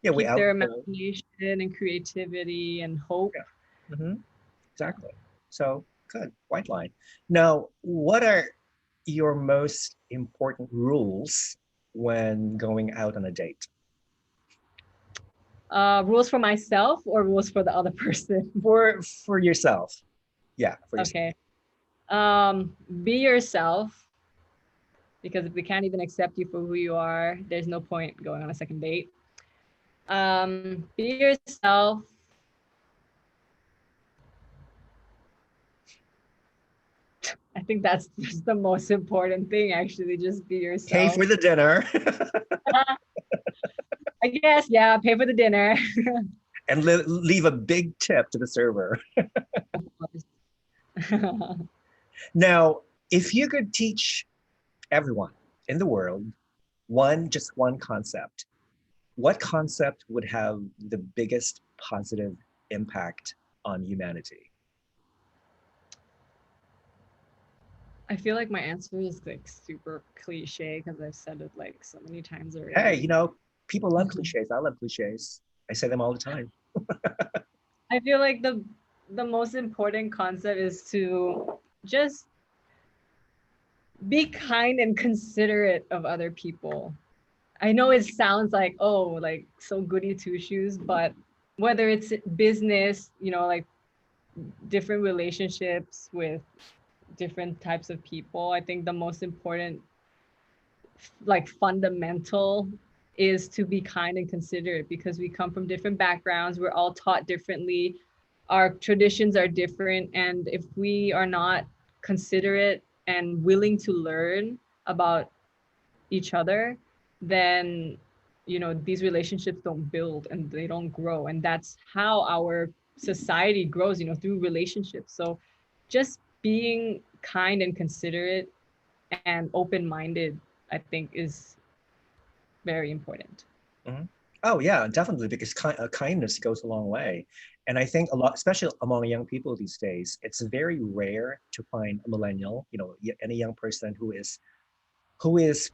yeah, we keep their outgrow. imagination and creativity and hope. Yeah. Exactly. So good, white line. Now, what are your most important rules when going out on a date? Rules for myself or rules for the other person? For yourself. Yeah, for yourself. Okay. Be yourself, because if they can't even accept you for who you are, there's no point going on a second date. Be yourself. I think that's just the most important thing, actually. Just be Pay yourself. for the dinner I guess, yeah, pay for the dinner. and leave a big tip to the server. Now, if you could teach everyone in the world just one concept, what concept would have the biggest positive impact on humanity? I feel like my answer is like super cliche because I've said it like so many times Hey, already. people love cliches. I love cliches. I say them all the time. I feel like the most important concept is to just be kind and considerate of other people. I know it sounds like, oh, like so goody two shoes, but whether it's business, like different relationships with different types of people, I think the most important, like, fundamental is to be kind and considerate, because we come from different backgrounds. We're all taught differently. Our traditions are different. And if we are not considerate and willing to learn about each other, then, you know, these relationships don't build and they don't grow. And that's how our society grows, you know, through relationships. So just being kind and considerate and open-minded, I think, is very important. Mm-hmm. Oh yeah, definitely, because kindness goes a long way. And I think a lot, especially among young people these days, it's very rare to find a millennial, you know, any young person who is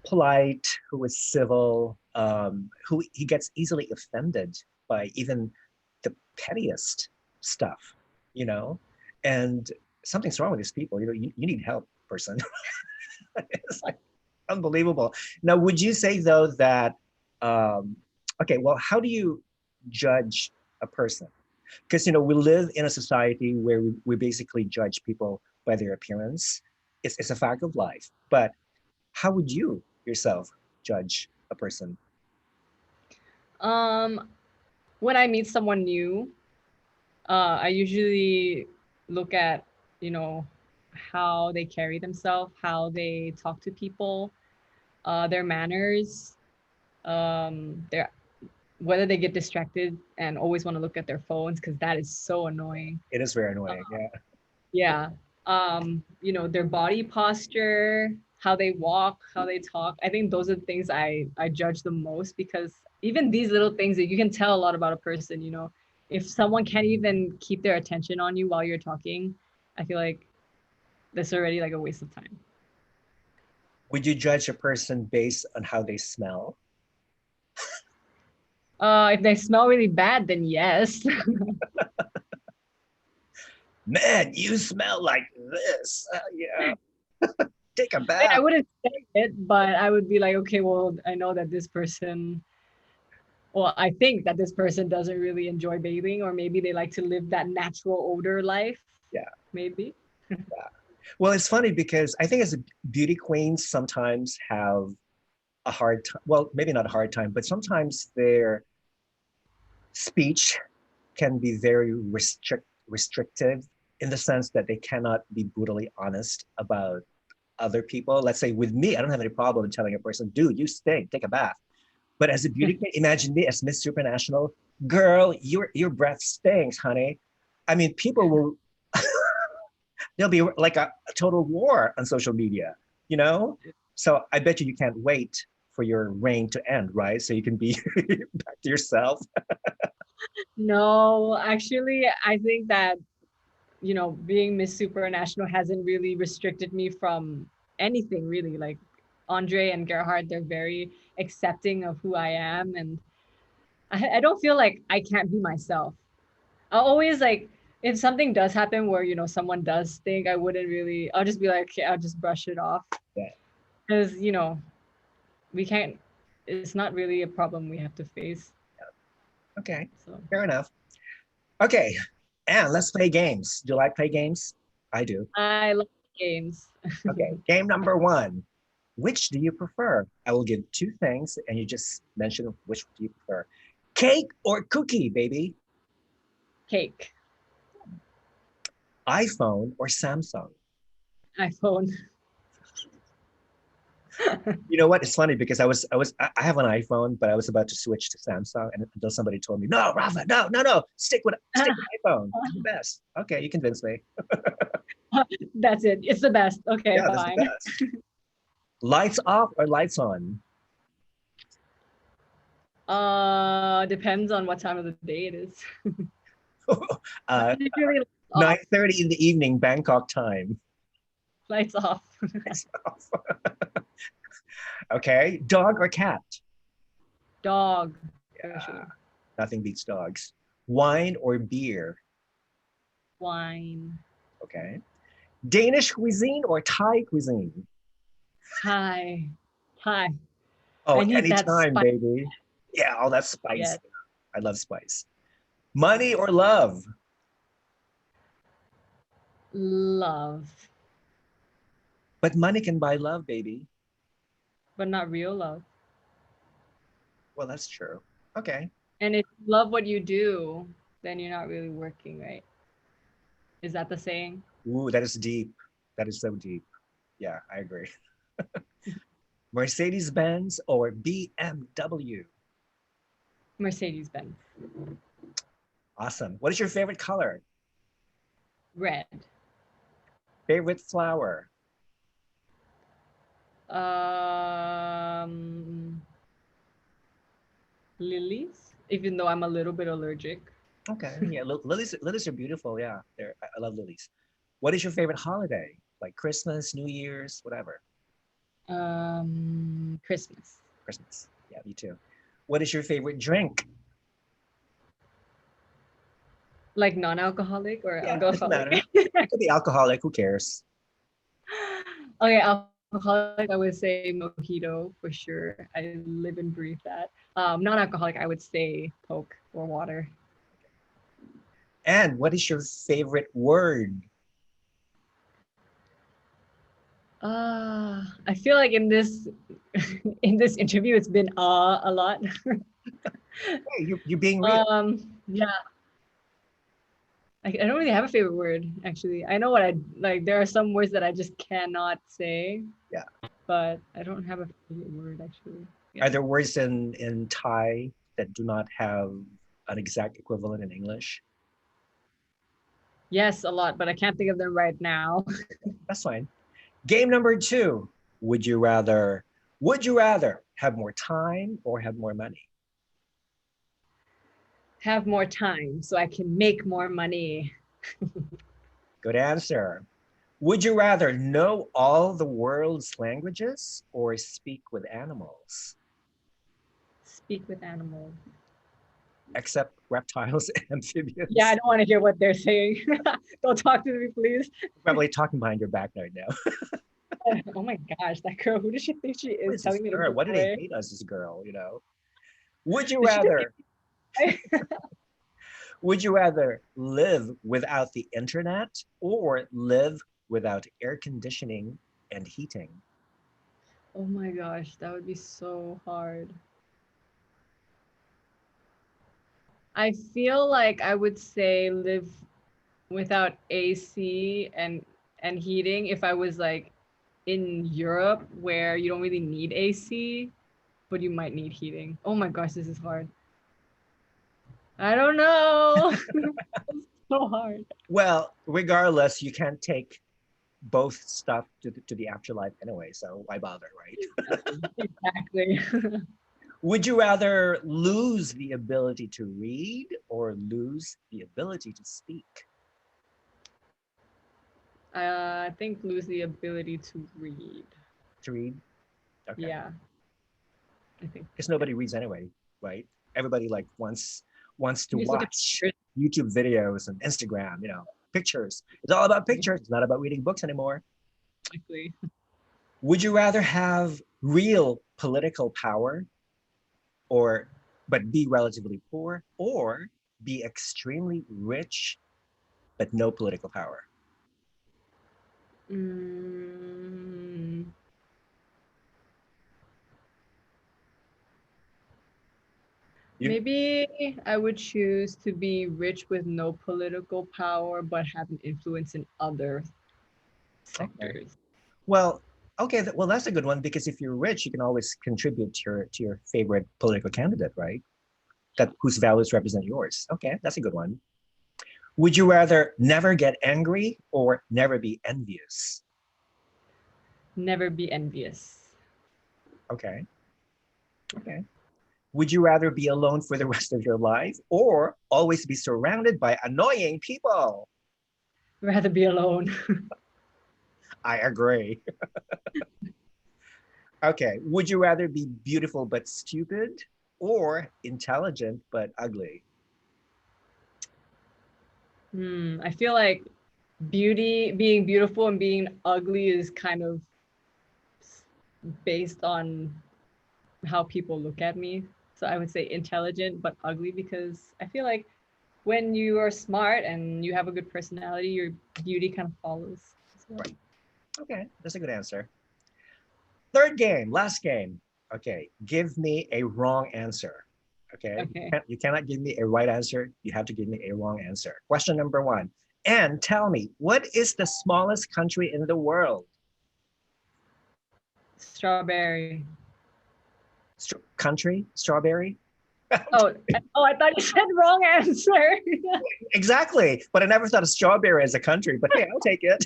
polite, who is civil, who he gets easily offended by even the pettiest stuff, you know. And something's wrong with these people. You know, you need help, person. It's like unbelievable. Now, would you say though that okay, well, how do you judge a person? Because you know we live in a society where we basically judge people by their appearance. It's a fact of life. But how would you yourself judge a person? Um, when I meet someone new, I usually look at, you know, how they carry themselves, how they talk to people, their manners, their whether they get distracted and always want to look at their phones, because that is so annoying. It is very annoying. Yeah. Yeah. You know, their body posture, how they walk, how they talk. I think those are the things I judge the most, because even these little things that you can tell a lot about a person, you know. If someone can't even keep their attention on you while you're talking, I feel like that's already like a waste of time. Would you judge a person based on how they smell? If they smell really bad, then yes. Man, you smell like this. Yeah, take a I bath. wouldn't say it, but I would be like, okay, well, I know that this person, well, I think that this person doesn't really enjoy bathing, or maybe they like to live that natural odor life. Yeah. Maybe. Yeah. Well, it's funny because I think as a beauty queens sometimes have a hard time. Well, maybe not a hard time, but sometimes their speech can be very restrictive in the sense that they cannot be brutally honest about other people. Let's say with me, I don't have any problem telling a person, dude, you stink, take a bath. But as a beauty queen, imagine me as Miss Supranational, girl, your breath stinks, honey. I mean, people will there'll be like a total war on social media, you know? So I bet you can't wait for your reign to end, right? So you can be back to yourself. No, actually, I think that, you know, being Miss Supranational hasn't really restricted me from anything, really. Like Andre and Gerhard, they're very accepting of who I am. And I don't feel like I can't be myself. I'll always like, if something does happen where, you know, someone does think, I wouldn't really, I'll just be like, okay, I'll just brush it off. Yeah. Because, you know, we can't, it's not really a problem we have to face. Okay, So fair enough. Okay, and let's play games. Do you like play games? I do. I love games. Okay, game number one. Which do you prefer? I will give two things and you just mention which do you prefer. Cake or cookie, baby? Cake, iPhone or Samsung? iPhone. You know what? It's funny because I have an iPhone, but I was about to switch to Samsung, and until somebody told me, no, Rafa, no, stick with iPhone. It's the best. Okay, you convinced me. That's it. It's the best. Okay, Yeah, that's the fine. best. Lights off or lights on? Depends on what time of the day it is. uh, Usually off. 9:30 in the evening, Bangkok time. Lights off. Lights off. Okay, dog or cat? Dog. For Yeah, sure. nothing beats dogs. Wine or beer? Wine. Okay. Danish cuisine or Thai cuisine? Thai. Thai. Oh, I need that anytime, spice. baby. Yeah, all that spice. Yes. I love spice. Money or love? Love. But money can buy love, baby. But not real love. Well, that's true. Okay. And if you love what you do, then you're not really working, right? Is that the saying? Ooh, that is deep. That is so deep. Yeah, I agree. Mercedes Benz or BMW? Mercedes Benz. Awesome. What is your favorite color? Red. Favorite flower? Lilies, even though I'm a little bit allergic. Okay. Yeah, lilies are beautiful. Yeah, I love lilies. What is your favorite holiday? Like Christmas, New Year's, whatever. Christmas. Christmas. Yeah, me too. What is your favorite drink? Like non-alcoholic or Yeah, doesn't alcoholic? matter. It could be alcoholic. Who cares? Okay, alcoholic, I would say mojito for sure. I live and breathe that. Non-alcoholic, I would say Coke or water. And what is your favorite word? I feel like in this in this interview, it's been a lot. Hey, you're being real. Yeah, I don't really have a favorite word actually. I know what I like. There are some words that I just cannot say. Yeah. But I don't have a favorite word actually. Yeah. Are there words in Thai that do not have an exact equivalent in English? Yes, a lot, but I can't think of them right now. That's fine. Game number 2. Would you rather have more time or have more money? Have more time so I can make more money. Good answer. Would you rather know all the world's languages or speak with animals? Speak with animals. Except reptiles and amphibians. Yeah, I don't want to hear what they're saying. Don't talk to me, please. Probably talking behind your back right now. Oh my gosh, that girl, who does she think she is telling me to go What do they away? hate us, this girl, you know? Would you rather would you rather live without the internet or live without air conditioning and heating? Oh my gosh, that would be so hard. I feel like I would say live without AC and heating if I was like in Europe where you don't really need AC, but you might need heating. Oh my gosh, this is hard. I don't know. It's so hard. Well, regardless, you can't take both stuff to the afterlife anyway, so why bother, right? Exactly. Would you rather lose the ability to read or lose the ability to speak? I think lose the ability to read. To read? Okay. Yeah, I think. Because nobody reads anyway, right? Everybody like wants to You just look at watch pictures. YouTube videos and Instagram, pictures. It's all about pictures. It's not about reading books anymore. Exactly. Would you rather have real political power but be relatively poor, or be extremely rich but no political power? Mm, maybe I would choose to be rich with no political power, but have an influence in other sectors. Okay. Well, okay. Well, that's a good one because if you're rich, you can always contribute to your favorite political candidate, right? Whose values represent yours. Okay, that's a good one. Would you rather never get angry or never be envious? Never be envious. Okay. Okay. Would you rather be alone for the rest of your life or always be surrounded by annoying people? Rather be alone. I agree. Okay. Would you rather be beautiful but stupid or intelligent but ugly? I feel like being beautiful and being ugly is kind of based on how people look at me. So I would say intelligent but ugly because I feel like when you are smart and you have a good personality, your beauty kind of follows. So. Right. Okay, that's a good answer. Third game, last game. Okay, give me a wrong answer. Okay, Okay. you cannot give me a right answer. You have to give me a wrong answer. Question number one. And tell me, what is the smallest country in the world? Strawberry. Country? Strawberry? Oh, I thought you said wrong answer. Exactly. But I never thought of strawberry as a country, but hey, I'll take it.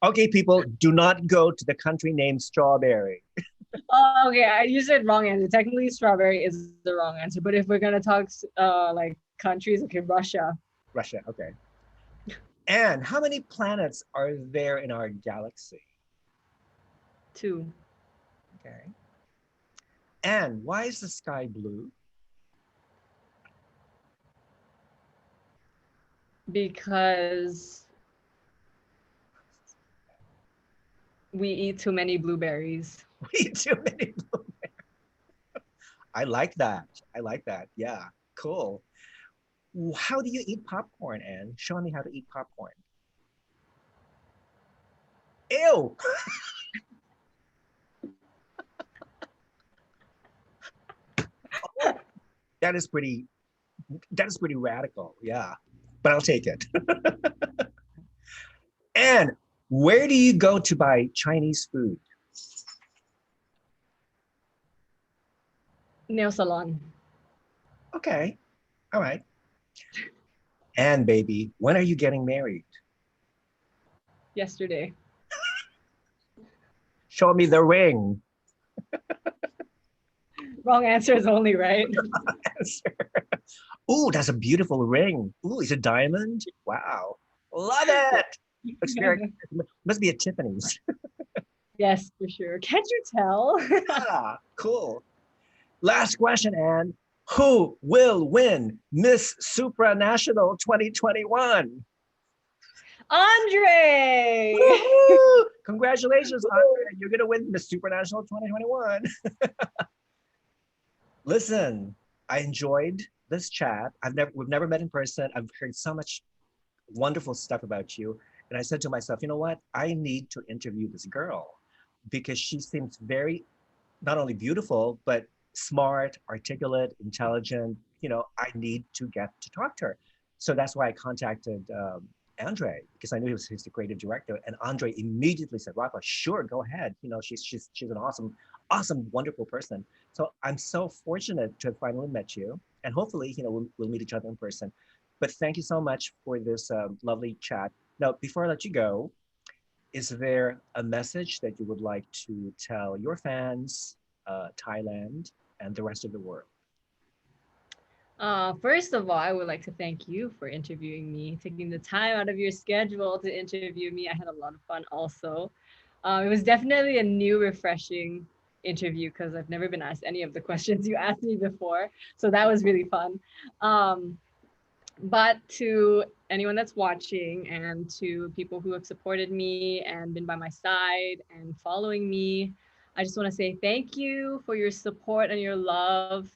Okay, people, do not go to the country named Strawberry. Oh, okay. You said wrong answer. Technically, strawberry is the wrong answer. But if we're gonna talk like countries, okay, Russia. Russia, okay. And how many planets are there in our galaxy? 2. Okay. And why is the sky blue? Because we eat too many blueberries. We eat too many blueberries. I like that. I like that. Yeah, cool. How do you eat popcorn, Anne? Show me how to eat popcorn. Ew! That is pretty radical. Yeah, but I'll take it. And where do you go to buy Chinese food? Nail salon. Okay, all right. And baby, when are you getting married? Yesterday. Show me the ring. Wrong answer is only right. Ooh, that's a beautiful ring. Ooh, is it diamond? Wow, love it. Looks very, must be at Tiffany's. Yes, for sure. Can't you tell? Ah, cool. Last question, Anne. Who will win Miss Supranational 2021? Andre! Congratulations, Andre. You're going to win Miss Supranational 2021. Listen, I enjoyed this chat. We've never met in person. I've heard so much wonderful stuff about you. And I said to myself, you know what? I need to interview this girl because she seems very, not only beautiful, but smart, articulate, intelligent. You know, I need to get to talk to her. So that's why I contacted Andre, because I knew he's the creative director. And Andre immediately said, Rafa, sure, go ahead. You know, she's an awesome, wonderful person. So I'm so fortunate to have finally met you. And hopefully, you know, we'll meet each other in person. But thank you so much for this lovely chat. Now, before I let you go, is there a message that you would like to tell your fans, Thailand, and the rest of the world? First of all, I would like to thank you for interviewing me, taking the time out of your schedule to interview me. I had a lot of fun also. It was definitely a new, refreshing interview because I've never been asked any of the questions you asked me before. So that was really fun. But to anyone that's watching and to people who have supported me and been by my side and following me, I just want to say thank you for your support and your love.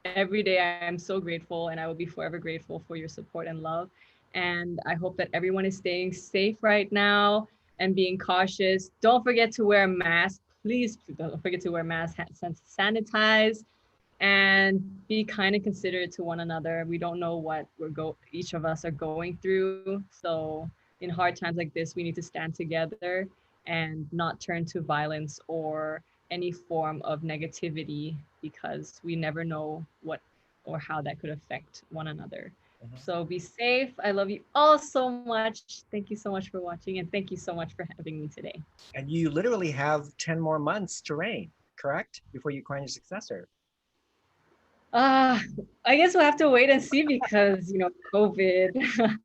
Every day I am so grateful, and I will be forever grateful for your support and love. And I hope that everyone is staying safe right now and being cautious. Don't forget to wear a mask. Please don't forget to wear a mask, sanitize, and be kind and considerate to one another. We don't know what each of us are going through. So in hard times like this, we need to stand together and not turn to violence or any form of negativity, because we never know what or how that could affect one another. So be safe. I love you all so much. Thank you so much for watching, and thank you so much for having me today. And you literally have 10 more months to reign, correct? Before you crown your successor. I guess we'll have to wait and see because, you know, COVID.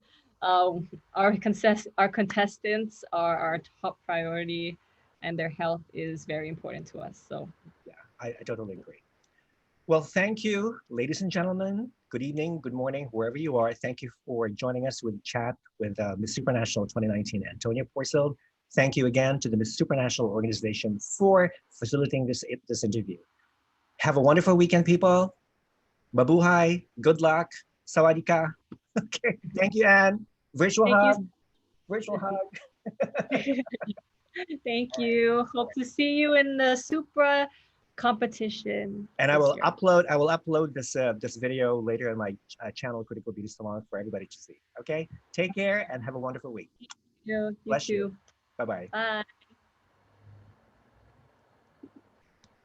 Our contestants are our top priority, and their health is very important to us. So yeah, I totally agree. Well, thank you, ladies and gentlemen. Good evening, good morning, wherever you are. Thank you for joining us with chat with Miss Supranational 2019, Anntonia Porsild. Thank you again to the Miss Supranational organization for facilitating this interview. Have a wonderful weekend, people. Mabuhay, good luck, sawadee ka. Okay, thank you, Anne. Virtual hug. Virtual hug. Thank you. Hope to see you in the Supra competition. And I will year. upload this video later on my channel, Critical Beauty Salon, for everybody to see. Okay, take care and have a wonderful week. You Bless too. you. Bye-bye. Bye.